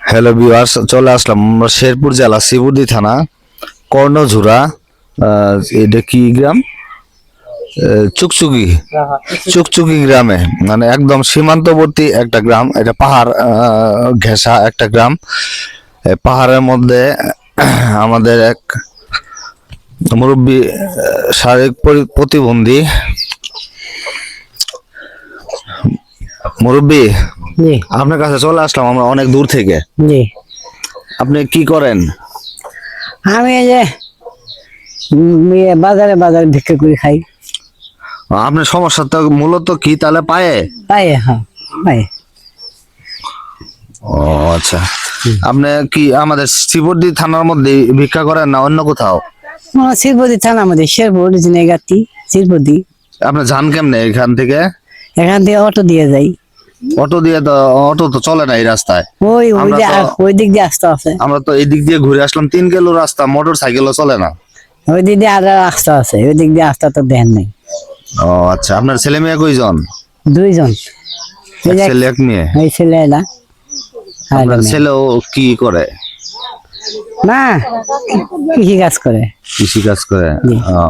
Hello viewers, চলে আসলাম আমরা শেরপুর জেলা শিবুরদী থানা কর্ণঝুরা। এটা কি গ্রাম? চুকচুকি চুকচুকি গ্রামে, মানে একদম সীমান্তবর্তী একটা গ্রাম। এটা পাহাড় ঘেঁষা একটা গ্রাম। এই পাহাড়ের মধ্যে আমাদের এক মুরব্বী, শারীরিক প্রতিবন্ধী মুরব্বী, জি আপনার কাছে চলে আসলাম আমরা অনেক দূর থেকে। জি। আপনি কি করেন? আমি এই যে বাজারে বাজারে ভিক্ষা করে খাই। আপনার সমস্যাটা মূলত কি তাহলে? পায়ে? পায়ে, হ্যাঁ পায়ে। ও আচ্ছা, আপনি কি আমাদের শিবরদী থানার মধ্যে ভিক্ষা করেন না অন্য কোথাও? শিরপতি থানা মধ্যে শেরপুর জিনেগাতি শিরপতি। আপনি যান কেমনে এখান থেকে? এখান থেকে অটো দিয়ে যাই। অটো দিয়ে তো, অটো তো চলে না এই রাস্তায়। ওই ওই আমরা যে তো- ওই দিক দিয়ে আসতে আছে। আমরা তো এই দিক দিয়ে ঘুরে আসলাম, 3 কিলো রাস্তা, মোটর সাইকেলও চলে না। ওই দিক দিয়ে আর রাস্তা আছে, ওই দিক দিয়ে আসতে তো দেখেন নাই। ও আচ্ছা, আপনার ছেলে মেয়ে কয়জন? দুইজন। এক ছেলে এক মেয়ে। এই ছেলে না আপনার ছেলেও কি করে? না কৃষি কাজ করে। কৃষি কাজ করে। জি। ও,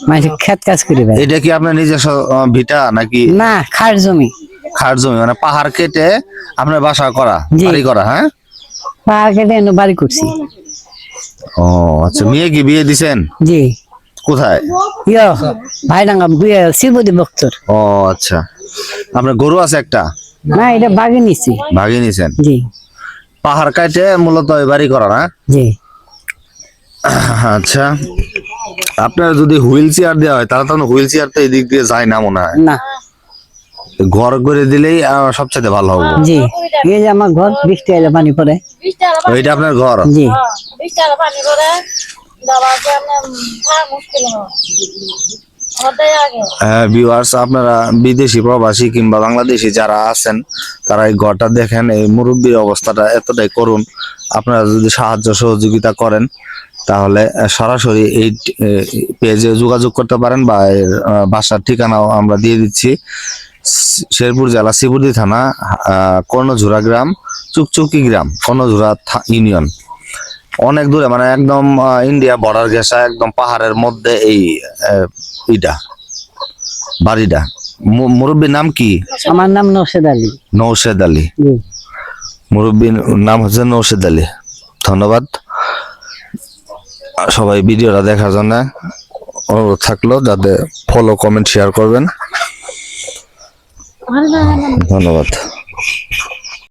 মানে ক্ষেত কাজ করি ভাই। এটা কি আপনার নিজস্ব ভিটা নাকি না খাস জমি। খাস জমি? মানে পাহাড় কেটে আপনার বাসা করা, জি। বাড়ি করা? হ্যাঁ। পাহাড় কেটে এনে বাড়ি করছি। ও আচ্ছা, মেয়ে কি বিয়ে দিছেন? জি। কোথায়? ইয়ো ভাইডাঙ্গা শিবদী বক্তর। ও আচ্ছা, আপনার গরু আছে একটা? না এটা বাগে নিছি। ভাগিয়ে নিছেন? জি পাহাড় কাটে মূলত এই বাড়ি করা না? জি। আচ্ছা, আপনার যদি হুইল চেয়ার দেওয়া হয় তাহলে তখন হুইল চেয়ার তো এদিক দিয়ে যায় না মনে হয়। না ঘর করে দিলেই সবচেয়ে ভালো হবে। জি। এই যে আমার ঘর, বৃষ্টি এলে পানি পড়ে। ওইটা আপনার ঘর? জি হ্যাঁ ভিউয়ার্স, আপনারা বিদেশি প্রবাসী কিংবা বাংলাদেশি যারা আছেন তারা এই ঘরটা দেখেন। এই মুরব্বীর অবস্থাটা এতটাই করুণ। আপনারা যদি সাহায্য সহযোগিতা করেন তাহলে সরাসরি এই পেজে যোগাযোগ করতে পারেন, বা এর বাসার ঠিকানাও আমরা দিয়ে দিচ্ছি। শেরপুর জেলা শিবুরদী থানা কর্ণঝুরা গ্রাম, চুকচুকি গ্রাম, কর্ণঝুরা ইউনিয়ন। অনেক দূরে, মানে একদম ইন্ডিয়া বর্ডার ঘেঁষা, একদম পাহাড়ের মধ্যে এই ইটা বাড়িটা। মুরব্বীর নাম কি? আমার নাম নৌশেদ আলী। নৌশেদ আলী। জি মুরব্বীর নাম হচ্ছে নৌশেদ আলী। ধন্যবাদ সবাই ভিডিওটা দেখার জন্য। অনুরোধ থাকলো যাতে ফলো, কমেন্ট, শেয়ার করবেন। ধন্যবাদ।